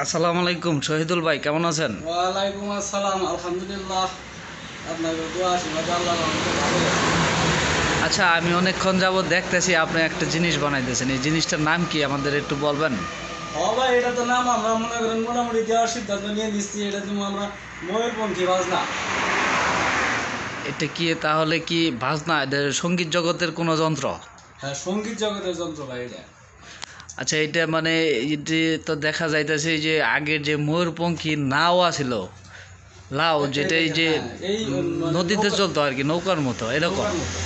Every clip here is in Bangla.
আসসালামু আলাইকুম শহীদুল ভাই, কেমন আছেন? ওয়ালাইকুম আসসালাম, আলহামদুলিল্লাহ। আপনার দোয়া আশীর্বাদ আল্লাহর রহমতে ভালো আছি। আচ্ছা, আমি অনেকক্ষণ যাবত দেখতেছি আপনি একটা জিনিস বানাইতেছেন। এই জিনিসটার নাম কি আমাদের একটু বলবেন? ও ভাই, এটা তো নাম আমরা মনে করেন মোটামুটি দেওয়ার সিদ্ধান্ত নিয়ে নিচ্ছি। এটা তুমি আমরা ময়ূরপঙ্খী বাজনা। এটা কি তাহলে কি বাজনা, এটা সঙ্গীত জগতের কোনো যন্ত্র? হ্যাঁ, সঙ্গীত জগতের যন্ত্র ভাই এটা। আচ্ছা, এটা মানে এটি তো দেখা যাইতেছে যে আগের যে ময়ূরপঙ্খী নাও আছিল, লাও যেটা এই যে হ্যাঁ, এই মানে নদীতে চলতো আর কি, নৌকার মতো এরকম। নৌকার মতো।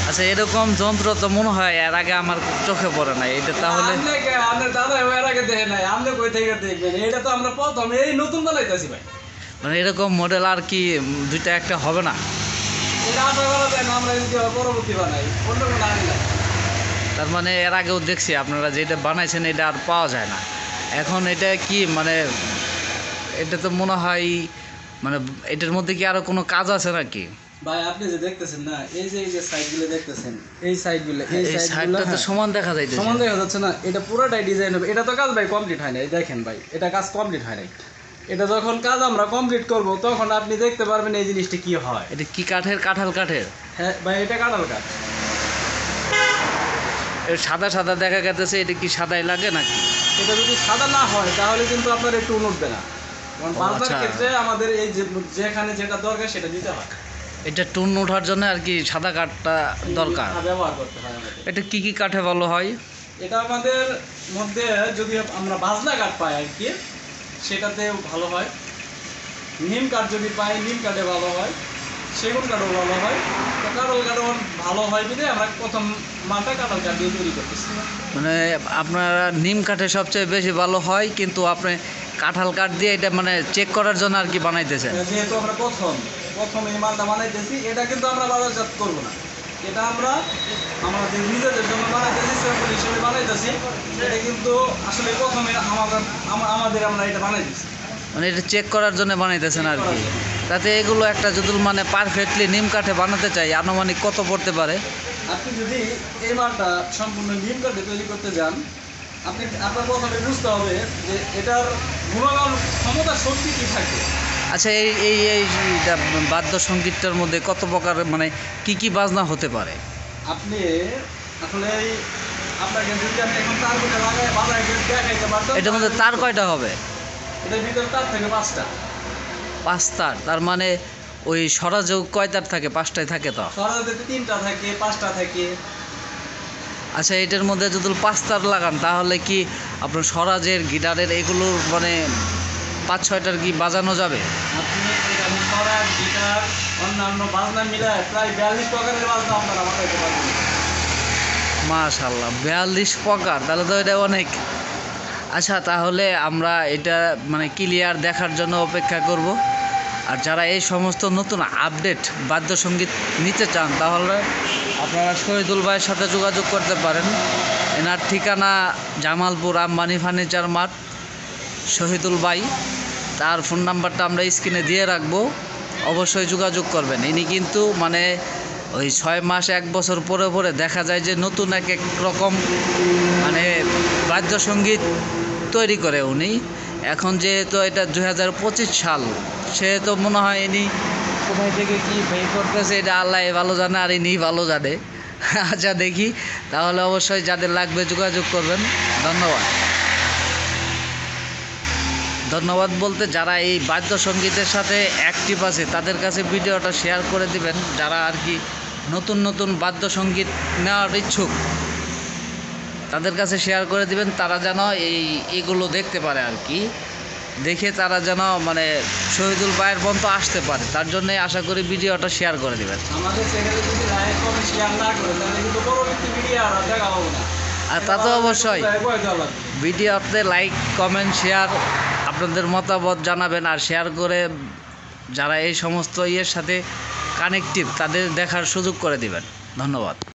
আচ্ছা, এরকম যন্ত্র তো মনে হয় এর আগে আমার চোখে পড়ে নাই। এটা তাহলে আপনার দাদা এর আগে দেখে নাই, আপনি কই থেকে দেখবেন? এটা তো আমরা প্রথম এই নতুন বানাইতেছি ভাই। মানে এরকম মডেল আর কি দুইটা একটা হবে না? এটা আশা করা যায় না আমরা যদি পরবর্তী বানাই, অন্য কোনো আনি না। তার মানে এর আগেও দেখছি আপনারা যেটা বানাইছেন এটা আর পাওয়া যায় না। এখন এটা কি মানে এটা তো মনে হয় মানে এটার মধ্যে কি আরো কোনো কাজ আছে নাকি? ভাই আপনি যে দেখতেছেন না, এই যে সাইডগুলো দেখতেছেন, এই সাইডগুলো এই সাইডটা তো সমান দেখা যাইতেছে। সমান দেখা যাচ্ছে না? এটা পুরোটাই ডিজাইন হবে। এটা তো কাজ ভাই কমপ্লিট হয় নাই, দেখেন ভাই, এটা কাজ কমপ্লিট হয় নাই। এটা যখন কাজ আমরা কমপ্লিট করব তখন আপনি দেখতে পারবেন এই জিনিসটা কি হয়। এটা কি কাঠের? কাঁঠাল কাঠের? হ্যাঁ ভাই, এটা কাঁঠাল কাঠ। এর সাদা সাদা দেখা গেছে, এটা কি সাদাই লাগে নাকি? এটা যদি সাদা না হয় তাহলে কিন্তু আপনার একটু উঠবে না। কারণ ও বাজার আচ্ছা, ক্ষেত্রে আমাদের এই যে যেখানে যেটা দরকার সেটা দিতে হয়। এটা টুন ওঠার জন্য আর কি সাদা কাঠটা দরকার। ব্যবহার করতে হয় আমাদের। এটা কি কি কাঠে ভালো হয়? এটা আমাদের মধ্যে যদি আমরা বাজনা কাঠ পাই আর কি, সেটাতেও ভালো হয়। নিম কাঠ যদি পাই, নিম কাঠে ভালো হয়। সেগুন কাঠও ভালো হয়। তো কাঁঠাল কাঠও ভালো হয় বলে আমরা প্রথম মালটা কাঁঠাল কাঠ দিয়ে তৈরি করতেছি। মানে আপনারা নিম কাঠে সবচেয়ে বেশি ভালো হয়, কিন্তু আপনি কাঁঠাল কাঠ দিয়ে এটা মানে চেক করার জন্য আর কি বানাইতেছেন। যেহেতু আমরা প্রথম এই মালটা বানাইতেছি, এটা কিন্তু আমরা বাজারজাত করবো না। এটা আমরা আমাদের নিজেদের জন্য বানাইতেছি, স্যাম্পল হিসেবে বানাইতেছি। এটা কিন্তু আসলে প্রথমে আমাদের আমরা এটা বানাইতেছি মানে এটা চেক করার জন্য বানাইতেছেন আর কি। তাতে এগুলো একটা যদি মানে পারফেক্টলি নিম কাঠে বানাতে চাই, আনুমানিক কত পড়তে পারে? আপনি যদি এই মালটা সম্পূর্ণ নিম কাঠে তৈরি করতে যান, আপনার প্রথমে বুঝতে হবে যে এটার গুণগত ক্ষমতা শক্তি কী থাকে। আচ্ছা, এই এই এই এটা বাদ্যসঙ্গীতটার মধ্যে কত প্রকার মানে কি কি বাজনা হতে পারে? আপনি আসলে আপনাকে যদি আমি এখন তার মধ্যে লাগাই বাজায় দেখাইতে পারতাম। এটার মধ্যে তার কয়টা হবে? এটার ভিতরে 4 থেকে 5টা। 5 তার? তার মানে ওই স্বরাজেও কয় তার থাকে? 5টায় থাকে তো। সরাতে 3টা থাকে, 5টা থাকে। আচ্ছা, এটার মধ্যে যদি 5 তার লাগান তাহলে কি আপনার স্বরাজের, গিটারের এগুলোর মানে 5-6টার কি বাজানো যাবে? আপনি এখানে সরাজ, গিটার, অন্যান্য বাজনা মিলায় প্রায় 42 প্রকারের বাজনা আপনারা বাজাইতে পারবেন। মাশাআল্লাহ, 42 প্রকার! তাহলে তো এটা অনেক। আচ্ছা, তাহলে আমরা এটা মানে ক্লিয়ার দেখার জন্য অপেক্ষা করব। আর যারা এই সমস্ত নতুন আপডেট বাদ্যসঙ্গীত নিতে চান তাহলে আপনারা শহীদুল ভাইয়ের সাথে যোগাযোগ করতে পারেন। এনার ঠিকানা জামালপুর আম্বানি ফার্নিচার মার্ট, শহীদুল ভাই। তার ফোন নাম্বারটা আমরা স্ক্রিনে দিয়ে রাখবো, অবশ্যই যোগাযোগ করবেন। ইনি কিন্তু মানে ওই 6 মাস 1 বছর পরে পরে দেখা যায় যে নতুন এক এক রকম মানে বাদ্যসঙ্গীত তৈরি করে উনি। এখন যেহেতু এটা 2025 সাল, সেহেতু মনে হয় ইনি কোথায় থেকে কি বের করতেছে এটা আল্লাহ ভালো জানে, আর ইনি ভালো জানে। আচ্ছা, দেখি তাহলে অবশ্যই যাদের লাগবে যোগাযোগ করবেন। ধন্যবাদ। ধন্যবাদ বলতে যারা এই বাদ্যসঙ্গীতের সাথে অ্যাক্টিভ আছে তাদের কাছে ভিডিওটা শেয়ার করে দিবেন, যারা আর কি নতুন নতুন বাদ্যসঙ্গীত নেওয়ার ইচ্ছুক তাদের কাছে শেয়ার করে দিবেন। তারা যেন এইগুলো দেখতে পারে আর কি, দেখে তারা যেন মানে শহীদুল ভাইয়ের পর্যন্ত আসতে পারে। তার জন্যই আশা করি ভিডিওটা শেয়ার করে দিবেন। আমাদের চ্যানেলে যদি লাইক কমেন্ট শেয়ার না করে তাহলে কিন্তু পরবর্তী ভিডিও আর দেখা হবে না। আর তা তো অবশ্যই ভিডিওতে লাইক কমেন্ট শেয়ার আপনাদের মতামত জানাবেন, আর শেয়ার করে যারা এই সমস্ত ইয়ের সাথে কানেক্টিভ তাদের দেখার সুযোগ করে দিবেন। ধন্যবাদ।